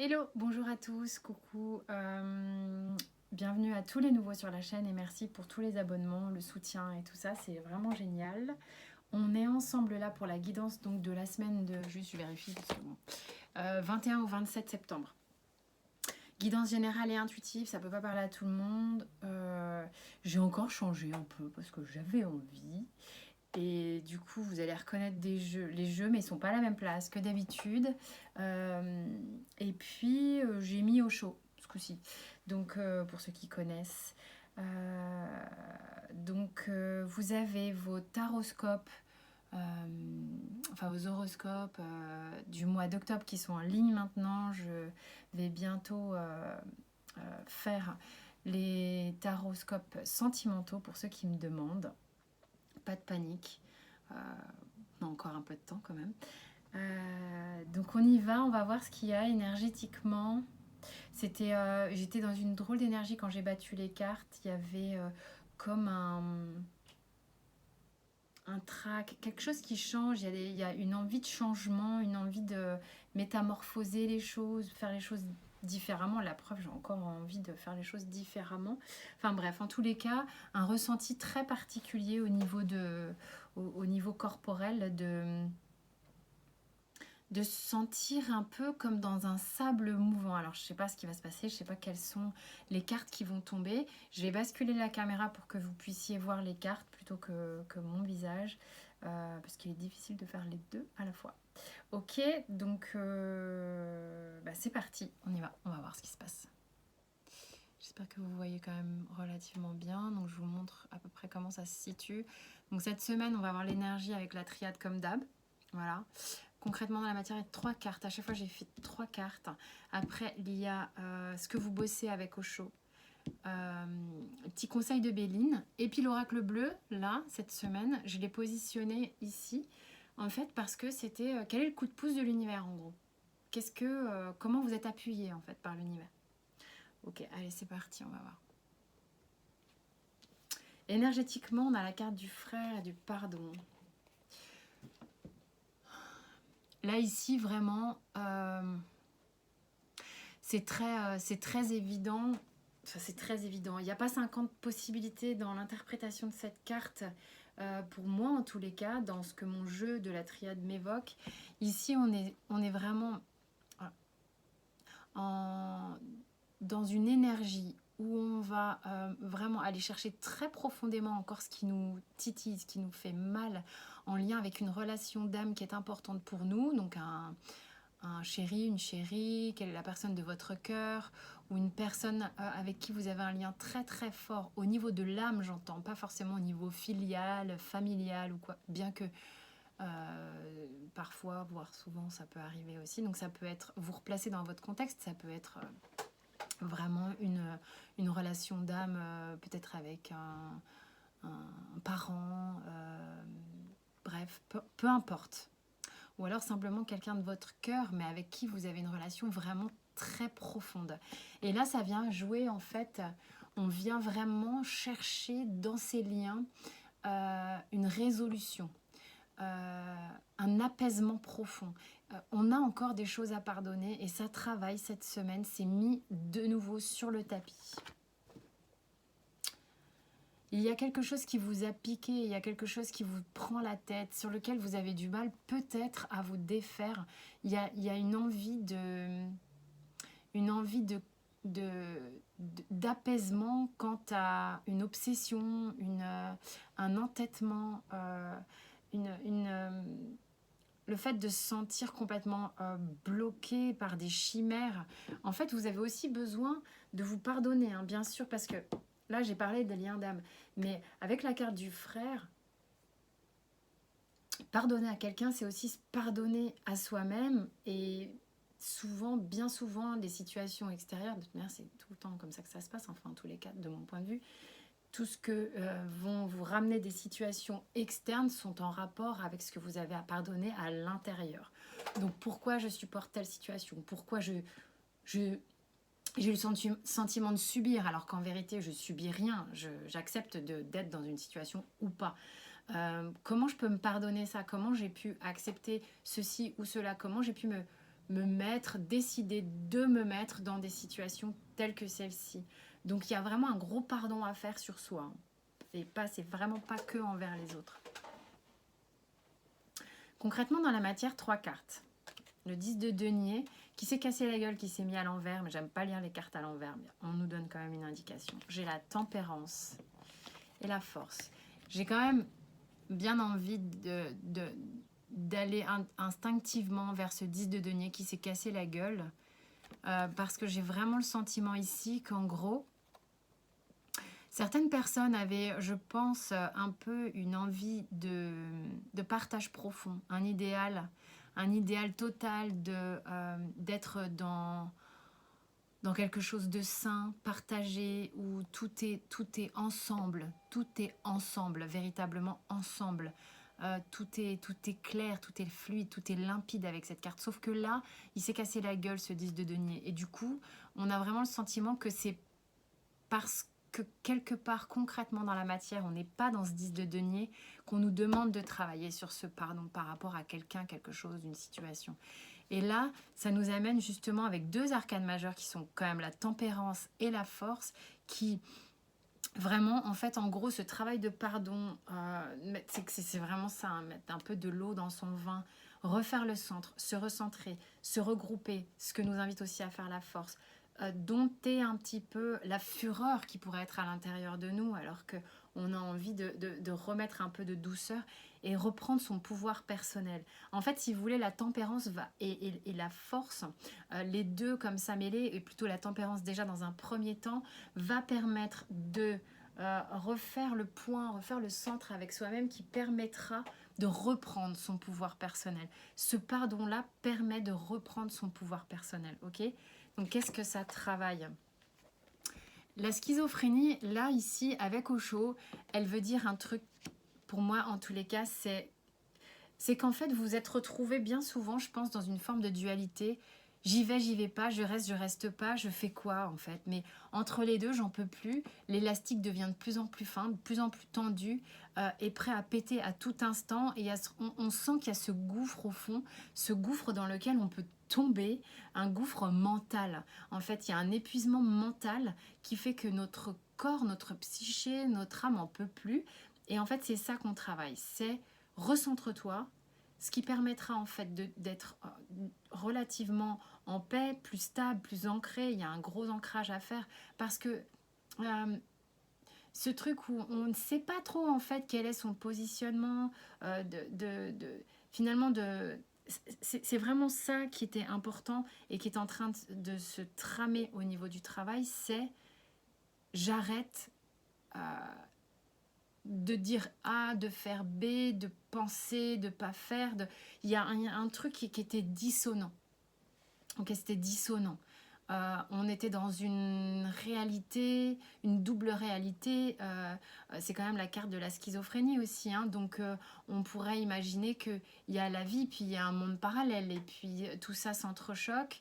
Hello, bonjour à tous, coucou, bienvenue à tous les nouveaux sur la chaîne et merci pour tous les abonnements, le soutien et tout ça, c'est vraiment génial. On est ensemble là pour la guidance donc de la semaine de, juste je vérifie parce que bon, 21 au 27 septembre. Guidance générale et intuitive, ça peut pas parler à tout le monde. J'ai encore changé un peu parce que j'avais envie. Et du coup, vous allez reconnaître les jeux, mais ils sont pas à la même place que d'habitude. Et puis, j'ai mis au chaud ce coup-ci. Donc, pour ceux qui connaissent. Vous avez vos taroscopes, enfin vos horoscopes du mois d'octobre qui sont en ligne maintenant. Je vais bientôt faire les taroscopes sentimentaux pour ceux qui me demandent. Pas de panique. Euh, on a encore un peu de temps quand même. Donc on y va, on va voir ce qu'il y a énergétiquement. J'étais dans une drôle d'énergie quand j'ai battu les cartes. Il y avait comme un trac, quelque chose qui change. Il y a une envie de changement, une envie de métamorphoser les choses, faire les choses différemment. La preuve, j'ai encore envie de faire les choses différemment. Enfin bref, en tous les cas, un ressenti très particulier au niveau corporel de se sentir un peu comme dans un sable mouvant. Alors, je ne sais pas ce qui va se passer, je ne sais pas quelles sont les cartes qui vont tomber. Je vais basculer la caméra pour que vous puissiez voir les cartes plutôt que mon visage, parce qu'il est difficile de faire les deux à la fois. Ok, donc c'est parti, on y va, on va voir ce qui se passe. J'espère que vous voyez quand même relativement bien. Donc, je vous montre à peu près comment ça se situe. Donc, cette semaine, on va avoir l'énergie avec la triade comme d'hab. Voilà. Concrètement, dans la matière, il y a 3 cartes. À chaque fois, j'ai fait 3 cartes. Après, il y a ce que vous bossez avec Osho. Petit conseil de Béline. Et puis l'oracle bleu, là, cette semaine, je l'ai positionné ici. En fait, parce que c'était quel est le coup de pouce de l'univers, en gros. Comment vous êtes appuyé, en fait, par l'univers. Ok, allez, c'est parti, on va voir. Énergétiquement, on a la carte du frère et du pardon. Là, ici, vraiment, c'est très évident. Enfin, c'est très évident. Il n'y a pas 50 possibilités dans l'interprétation de cette carte. Pour moi, en tous les cas, dans ce que mon jeu de la triade m'évoque. Ici, on est vraiment dans une énergie où on va vraiment aller chercher très profondément encore ce qui nous titille, ce qui nous fait mal, en lien avec une relation d'âme qui est importante pour nous, donc un chéri, une chérie, quelle est la personne de votre cœur, ou une personne avec qui vous avez un lien très très fort au niveau de l'âme, j'entends, pas forcément au niveau filial, familial ou quoi, bien que parfois, voire souvent, ça peut arriver aussi. Donc ça peut être, vous replacer dans votre contexte, ça peut être vraiment une relation d'âme, peut-être avec un parent, bref, peu importe. Ou alors simplement quelqu'un de votre cœur, mais avec qui vous avez une relation vraiment très profonde. Et là, ça vient jouer, en fait, on vient vraiment chercher dans ces liens une résolution, un apaisement profond. On a encore des choses à pardonner et ça travaille cette semaine, c'est mis de nouveau sur le tapis. Il y a quelque chose qui vous a piqué, il y a quelque chose qui vous prend la tête, sur lequel vous avez du mal peut-être à vous défaire. Il y a une envie d'apaisement quant à une obsession, un entêtement, le fait de se sentir complètement bloqué par des chimères. En fait, vous avez aussi besoin de vous pardonner, hein, bien sûr, parce que là, j'ai parlé des liens d'âme. Mais avec la carte du frère, pardonner à quelqu'un, c'est aussi se pardonner à soi-même. Et souvent, bien souvent, des situations extérieures, de toute manière, c'est tout le temps comme ça que ça se passe, enfin, en tous les cas, de mon point de vue, tout ce que vont vous ramener des situations externes sont en rapport avec ce que vous avez à pardonner à l'intérieur. Donc pourquoi je supporte telle situation? Pourquoi j'ai le sentiment de subir alors qu'en vérité je subis rien, j'accepte d'être dans une situation ou pas. Comment je peux me pardonner ça? Comment j'ai pu accepter ceci ou cela? Comment j'ai pu décider de me mettre dans des situations telles que celle-ci. Donc il y a vraiment un gros pardon à faire sur soi. C'est vraiment pas que envers les autres. Concrètement, dans la matière, 3 cartes. Le 10 de denier, qui s'est cassé la gueule, qui s'est mis à l'envers, mais j'aime pas lire les cartes à l'envers, mais on nous donne quand même une indication. J'ai la tempérance et la force. J'ai quand même bien envie d'aller instinctivement vers ce 10 de denier qui s'est cassé la gueule, parce que j'ai vraiment le sentiment ici qu'en gros, certaines personnes avaient, je pense, un peu une envie de partage profond, un idéal total d'être dans quelque chose de sain, partagé, où tout est ensemble, véritablement ensemble. Tout est clair, tout est fluide, tout est limpide avec cette carte. Sauf que là, il s'est cassé la gueule, ce 10 de denier. Et du coup, on a vraiment le sentiment que c'est parce que quelque part, concrètement dans la matière, on n'est pas dans ce 10 de denier, qu'on nous demande de travailler sur ce pardon par rapport à quelqu'un, quelque chose, une situation. Et là, ça nous amène justement avec 2 arcanes majeures qui sont quand même la tempérance et la force, qui vraiment, en fait, en gros, ce travail de pardon, c'est vraiment ça, hein, mettre un peu de l'eau dans son vin, refaire le centre, se recentrer, se regrouper, ce que nous invite aussi à faire la force, dompter un petit peu la fureur qui pourrait être à l'intérieur de nous, alors qu'on a envie de remettre un peu de douceur et reprendre son pouvoir personnel. En fait, si vous voulez, la tempérance et la force, les deux comme ça mêlés, et plutôt la tempérance déjà dans un premier temps, va permettre de refaire le point, refaire le centre avec soi-même, qui permettra de reprendre son pouvoir personnel. Ce pardon-là permet de reprendre son pouvoir personnel, ok ? Donc, qu'est-ce que ça travaille ? La schizophrénie, là, ici, avec Osho, elle veut dire un truc, pour moi, en tous les cas, c'est qu'en fait, vous êtes retrouvés bien souvent, je pense, dans une forme de dualité. J'y vais pas, je reste pas, je fais quoi en fait? Mais entre les deux, j'en peux plus. L'élastique devient de plus en plus fin, de plus en plus tendu, et prêt à péter à tout instant. Et on sent qu'il y a ce gouffre au fond, ce gouffre dans lequel on peut tomber, un gouffre mental. En fait, il y a un épuisement mental qui fait que notre corps, notre psyché, notre âme en peut plus. Et en fait, c'est ça qu'on travaille, c'est recentre-toi, ce qui permettra en fait d'être relativement en paix, plus stable, plus ancré. Il y a un gros ancrage à faire parce que ce truc où on ne sait pas trop en fait quel est son positionnement, finalement c'est vraiment ça qui était important et qui est en train de se tramer au niveau du travail, c'est j'arrête de dire A, de faire B, de penser, de pas faire. Il y a un truc qui était dissonant. Ok, c'était dissonant. On était dans une réalité, une double réalité. C'est quand même la carte de la schizophrénie aussi, hein. Donc on pourrait imaginer qu'il y a la vie, puis il y a un monde parallèle, et puis tout ça s'entrechoque.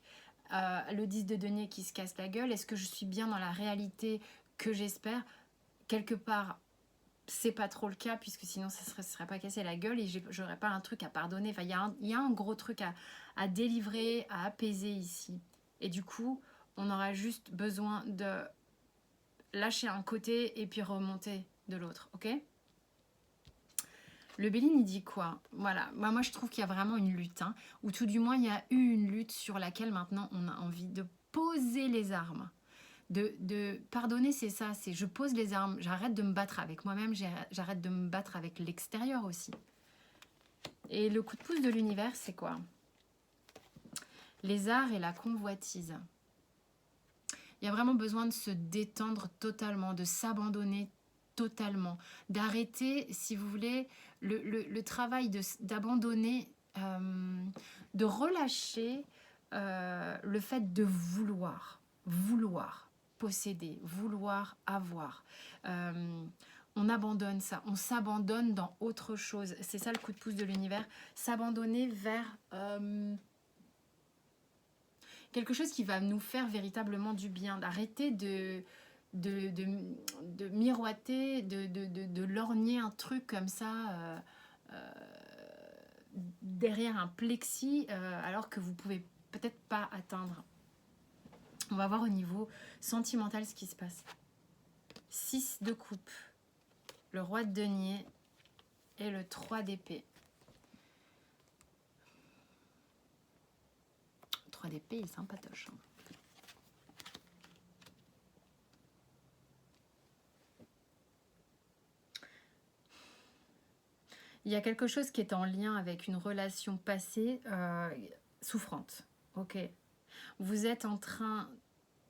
Le 10 de denier qui se casse la gueule. Est-ce que je suis bien dans la réalité que j'espère? Quelque part, c'est pas trop le cas, puisque sinon ça serait pas cassé la gueule et j'aurais pas un truc à pardonner. Enfin, il y a un gros truc à délivrer, à apaiser ici. Et du coup, on aura juste besoin de lâcher un côté et puis remonter de l'autre, ok? Le Béline, il dit quoi? Voilà, moi je trouve qu'il y a vraiment une lutte, hein, ou tout du moins il y a eu une lutte sur laquelle maintenant on a envie de poser les armes. De pardonner, c'est ça, c'est je pose les armes, j'arrête de me battre avec moi-même, j'arrête de me battre avec l'extérieur aussi. Et le coup de pouce de l'univers, c'est quoi? Les arts et la convoitise. Il y a vraiment besoin de se détendre totalement, de s'abandonner totalement, d'arrêter, si vous voulez, le travail d'abandonner, de relâcher le fait de vouloir posséder, vouloir avoir. On abandonne ça, on s'abandonne dans autre chose. C'est ça le coup de pouce de l'univers, s'abandonner vers quelque chose qui va nous faire véritablement du bien, d'arrêter de miroiter, de lorgner un truc comme ça derrière un plexi, alors que vous pouvez peut-être pas atteindre. On va voir au niveau sentimental ce qui se passe. 6 de coupe, le roi de denier et le 3 d'épée. 3 d'épée, il est sympatoche. Hein. Il y a quelque chose qui est en lien avec une relation passée souffrante. Ok. Vous êtes en train...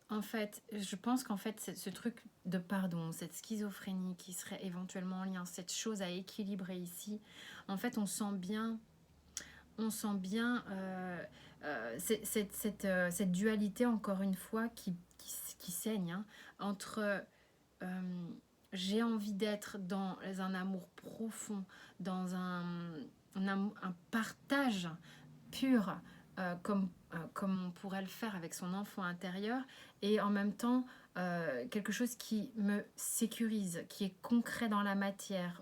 En fait, je pense qu'en fait, ce truc de pardon, cette schizophrénie qui serait éventuellement en lien, cette chose à équilibrer ici, en fait, on sent bien cette dualité, encore une fois, qui saigne, hein, entre j'ai envie d'être dans un amour profond, dans un partage pur, comme on pourrait le faire avec son enfant intérieur, et en même temps quelque chose qui me sécurise, qui est concret dans la matière,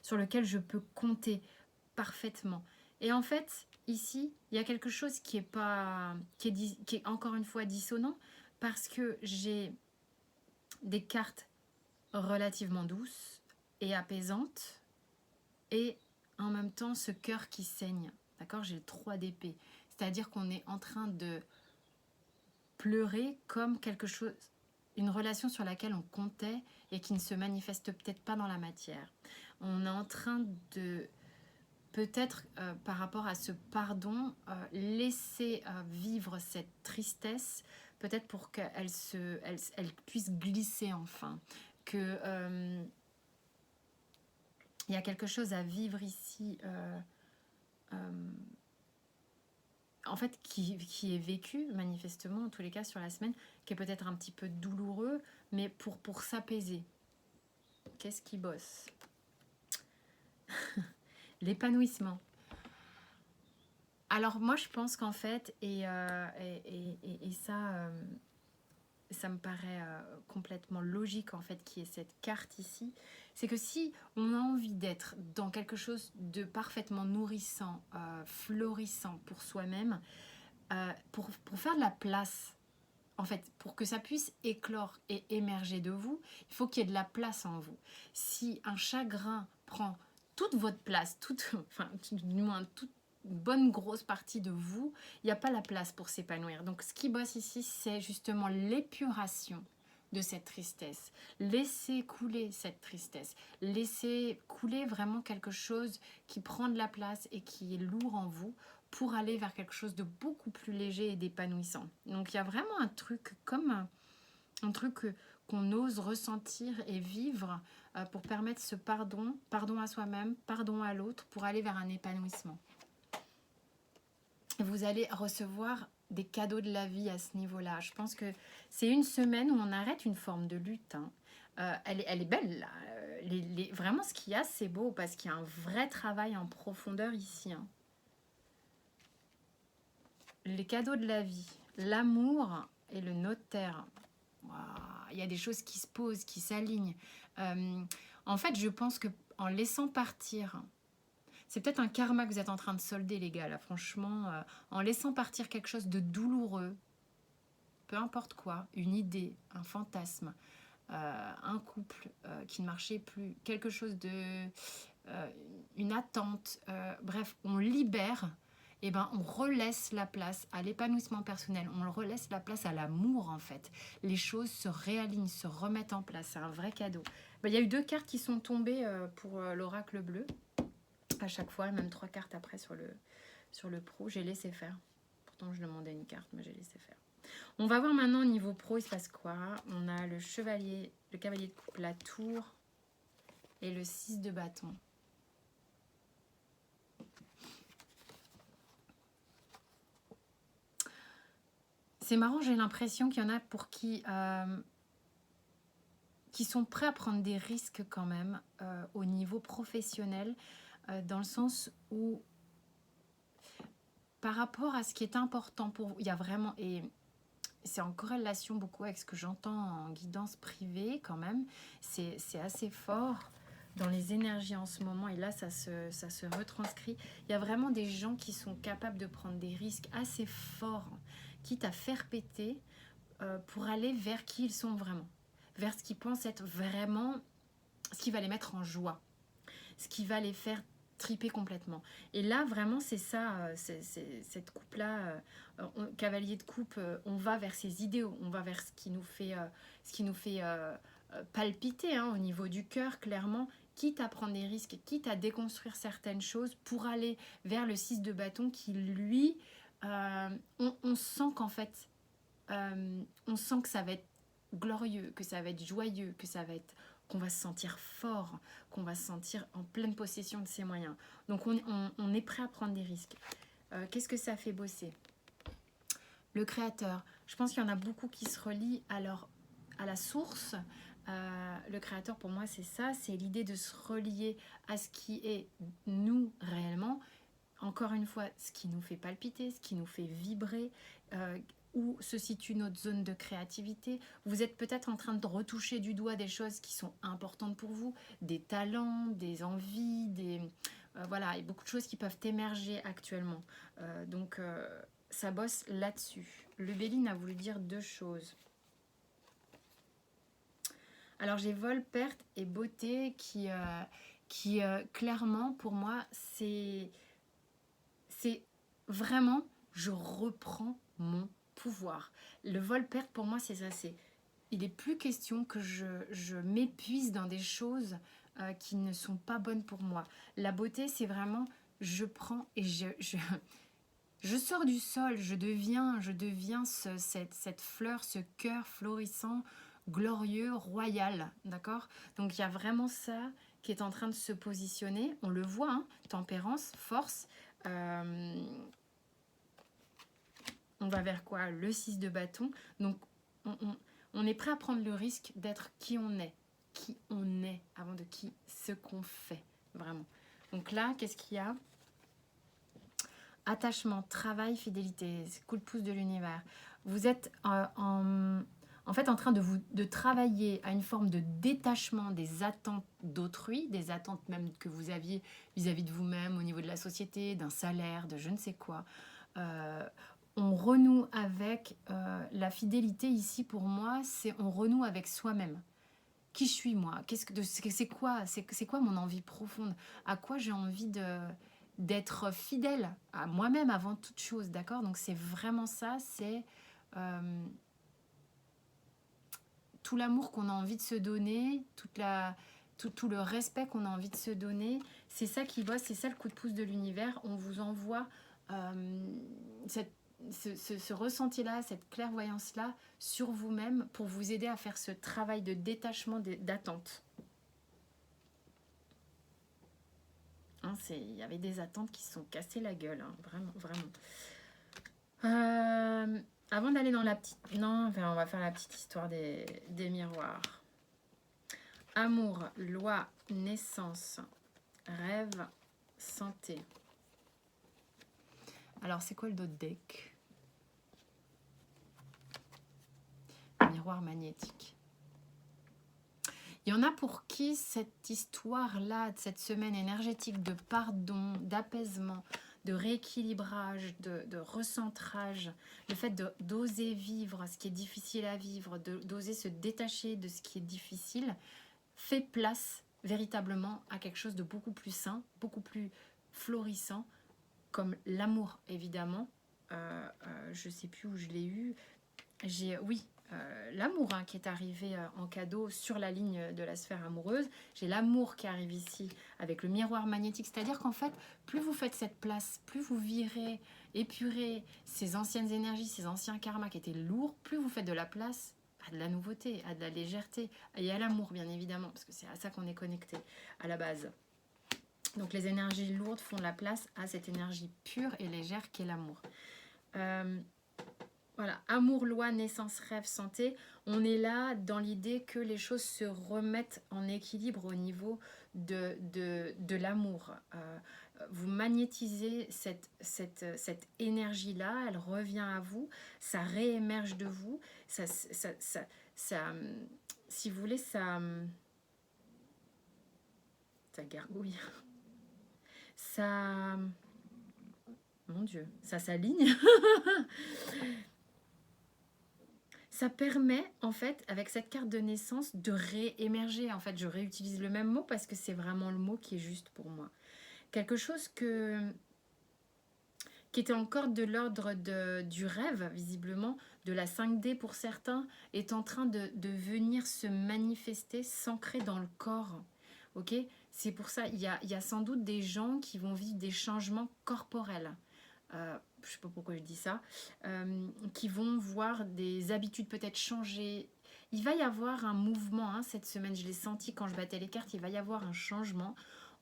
sur lequel je peux compter parfaitement. Et en fait, ici, il y a quelque chose qui est encore une fois dissonant, parce que j'ai des cartes relativement douces et apaisantes, et en même temps ce cœur qui saigne. D'accord, j'ai le 3 d'épée. C'est-à-dire qu'on est en train de pleurer comme quelque chose, une relation sur laquelle on comptait et qui ne se manifeste peut-être pas dans la matière. On est en train de, peut-être par rapport à ce pardon, laisser vivre cette tristesse, peut-être pour qu'elle elle puisse glisser enfin. Que il y a quelque chose à vivre ici, en fait, qui est vécu manifestement, en tous les cas sur la semaine, qui est peut-être un petit peu douloureux, mais pour s'apaiser. Qu'est-ce qui bosse? L'épanouissement. Alors moi, je pense qu'en fait, et ça... ça me paraît complètement logique en fait qu'il y ait cette carte ici, c'est que si on a envie d'être dans quelque chose de parfaitement nourrissant, florissant pour soi-même, pour faire de la place, en fait, pour que ça puisse éclore et émerger de vous, il faut qu'il y ait de la place en vous. Si un chagrin prend toute votre place, enfin, du moins toute bonne grosse partie de vous, il n'y a pas la place pour s'épanouir. Donc ce qui bosse ici, c'est justement l'épuration de cette tristesse. Laissez couler cette tristesse. Laissez couler vraiment quelque chose qui prend de la place et qui est lourd en vous pour aller vers quelque chose de beaucoup plus léger et d'épanouissant. Donc il y a vraiment un truc comme un truc qu'on ose ressentir et vivre pour permettre ce pardon à soi-même, pardon à l'autre, pour aller vers un épanouissement. Vous allez recevoir des cadeaux de la vie à ce niveau-là. Je pense que c'est une semaine où on arrête une forme de lutte. Hein. Elle est belle, là. Vraiment, ce qu'il y a, c'est beau, parce qu'il y a un vrai travail en profondeur ici. Hein. Les cadeaux de la vie, l'amour et le notaire. Wow. Il y a des choses qui se posent, qui s'alignent. En fait, je pense qu'en laissant partir... C'est peut-être un karma que vous êtes en train de solder, les gars, là, franchement. En laissant partir quelque chose de douloureux, peu importe quoi, une idée, un fantasme, un couple qui ne marchait plus, quelque chose de... une attente, bref, on libère, et ben on relaisse la place à l'épanouissement personnel, on relaisse la place à l'amour, en fait. Les choses se réalignent, se remettent en place, c'est un vrai cadeau. Ben, il y a eu 2 cartes qui sont tombées pour l'oracle bleu. À chaque fois, même 3 cartes après sur le pro, j'ai laissé faire. Pourtant, je demandais une carte, mais j'ai laissé faire. On va voir maintenant au niveau pro, il se passe quoi. On a le chevalier, le cavalier de coupe, la tour et le 6 de bâton. C'est marrant, j'ai l'impression qu'il y en a pour qui sont prêts à prendre des risques quand même au niveau professionnel, dans le sens où par rapport à ce qui est important pour vous, il y a vraiment, et c'est en corrélation beaucoup avec ce que j'entends en guidance privée quand même, c'est assez fort. dans les énergies en ce moment, et là ça se retranscrit, il y a vraiment des gens qui sont capables de prendre des risques assez forts, quitte à faire péter, pour aller vers qui ils sont vraiment, vers ce qu'ils pensent être vraiment, ce qui va les mettre en joie, ce qui va les faire triper complètement. Et là, vraiment, c'est ça, cette coupe-là, cavalier de coupe, on va vers ces idéaux, on va vers ce qui nous fait palpiter, hein, au niveau du cœur, clairement, quitte à prendre des risques, quitte à déconstruire certaines choses pour aller vers le 6 de bâton qui, lui, on sent qu'en fait, on sent que ça va être glorieux, que ça va être joyeux, qu'on va se sentir fort, qu'on va se sentir en pleine possession de ses moyens. Donc on est prêt à prendre des risques. Qu'est-ce que ça fait bosser? Le créateur. Je pense qu'il y en a beaucoup qui se relient à la source. Le créateur, pour moi, c'est ça. C'est l'idée de se relier à ce qui est nous réellement. Encore une fois, ce qui nous fait palpiter, ce qui nous fait vibrer, où se situe notre zone de créativité. Vous êtes peut-être en train de retoucher du doigt des choses qui sont importantes pour vous, des talents, des envies, voilà, il y a beaucoup de choses qui peuvent émerger actuellement. Donc, ça bosse là-dessus. Le Béline a voulu dire 2 choses. Alors, j'ai vol, perte et beauté qui clairement, pour moi, c'est vraiment, je reprends mon pouvoir. Le vol-perte, pour moi, c'est ça. Il n'est plus question que je m'épuise dans des choses qui ne sont pas bonnes pour moi. La beauté, c'est vraiment, je prends et je sors du sol, je deviens cette fleur, ce cœur florissant, glorieux, royal, d'accord? Donc il y a vraiment ça qui est en train de se positionner. On le voit, hein, tempérance, force. On va vers quoi? Le 6 de bâton. Donc on est prêt à prendre le risque d'être qui on est avant de ce qu'on fait, vraiment. Donc là, qu'est-ce qu'il y a? Attachement, travail, fidélité, coup de pouce de l'univers. Vous êtes en fait en train de travailler à une forme de détachement des attentes d'autrui, des attentes même que vous aviez vis-à-vis de vous-même, au niveau de la société, d'un salaire, de je ne sais quoi. On renoue avec la fidélité ici pour moi, c'est on renoue avec soi-même. Qui je suis moi? C'est quoi mon envie profonde? À quoi j'ai envie d'être fidèle à moi-même avant toute chose, d'accord? Donc c'est vraiment ça, c'est tout l'amour qu'on a envie de se donner, tout le respect qu'on a envie de se donner, c'est ça qui bosse, c'est ça le coup de pouce de l'univers. On vous envoie ce ressenti-là, cette clairvoyance-là sur vous-même pour vous aider à faire ce travail de détachement d'attente. Hein, il y avait des attentes qui se sont cassées la gueule, hein, vraiment, vraiment. Avant d'aller dans la petite... Non, enfin, on va faire la petite histoire des miroirs. Amour, loi, naissance, rêve, santé. Alors, c'est quoi le dos de deck? Miroir magnétique. Il y en a pour qui cette histoire-là, cette semaine énergétique de pardon, d'apaisement, de rééquilibrage, de recentrage, le fait d'oser vivre ce qui est difficile à vivre, d'oser se détacher de ce qui est difficile, fait place véritablement à quelque chose de beaucoup plus sain, beaucoup plus florissant, comme l'amour évidemment. Je ne sais plus où je l'ai eu. Oui, l'amour qui est arrivé en cadeau sur la ligne de la sphère amoureuse. J'ai l'amour qui arrive ici avec le miroir magnétique. C'est-à-dire qu'en fait, plus vous faites cette place, plus vous virez, épurez ces anciennes énergies, ces anciens karmas qui étaient lourds, plus vous faites de la place à de la nouveauté, à de la légèreté et à l'amour bien évidemment, parce que c'est à ça qu'on est connecté à la base. Donc les énergies lourdes font la place à cette énergie pure et légère qu'est l'amour. Voilà, amour, loi, naissance, rêve, santé. On est là dans l'idée que les choses se remettent en équilibre au niveau de l'amour. Vous magnétisez cette énergie-là, elle revient à vous, ça réémerge de vous. Si vous voulez, Ça gargouille. Ça... Mon Dieu, ça s'aligne. Ça permet, en fait, avec cette carte de naissance, de réémerger. En fait, je réutilise le même mot parce que c'est vraiment le mot qui est juste pour moi. Quelque chose qui était encore de l'ordre du rêve, visiblement, de la 5D pour certains, est en train de venir se manifester, s'ancrer dans le corps. Ok, c'est pour ça, il y a sans doute des gens qui vont vivre des changements corporels. Je ne sais pas pourquoi je dis ça, qui vont voir des habitudes peut-être changer. Il va y avoir un mouvement, hein, cette semaine, je l'ai senti quand je battais les cartes, il va y avoir un changement.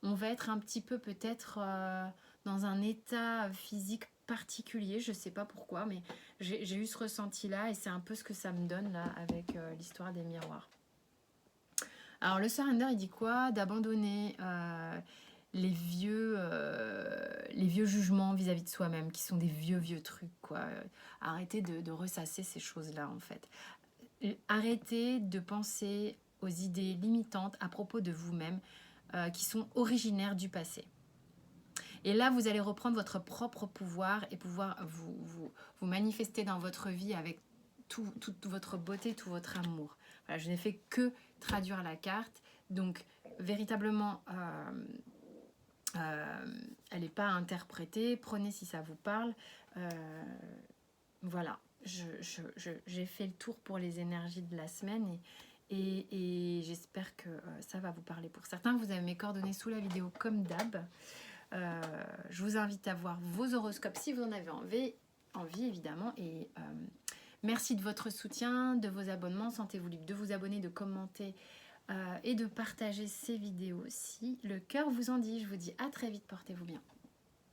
On va être un petit peu peut-être dans un état physique particulier, je ne sais pas pourquoi, mais j'ai eu ce ressenti-là et c'est un peu ce que ça me donne là avec l'histoire des miroirs. Alors le surrender, il dit quoi? D'abandonner les vieux jugements vis-à-vis de soi-même, qui sont des vieux trucs, quoi. Arrêtez de ressasser ces choses-là, en fait. Arrêtez de penser aux idées limitantes à propos de vous-même, qui sont originaires du passé. Et là, vous allez reprendre votre propre pouvoir et pouvoir vous manifester dans votre vie avec toute votre beauté, tout votre amour. Voilà, je n'ai fait que traduire la carte. Donc, véritablement, elle n'est pas interprétée. Prenez si ça vous parle. Voilà, j'ai fait le tour pour les énergies de la semaine et j'espère que ça va vous parler. Pour certains, vous avez mes coordonnées sous la vidéo comme d'hab. Je vous invite à voir vos horoscopes si vous en avez envie évidemment. Et merci de votre soutien, de vos abonnements. Sentez-vous libre de vous abonner, de commenter et de partager ces vidéos si le cœur vous en dit. Je vous dis à très vite, portez-vous bien.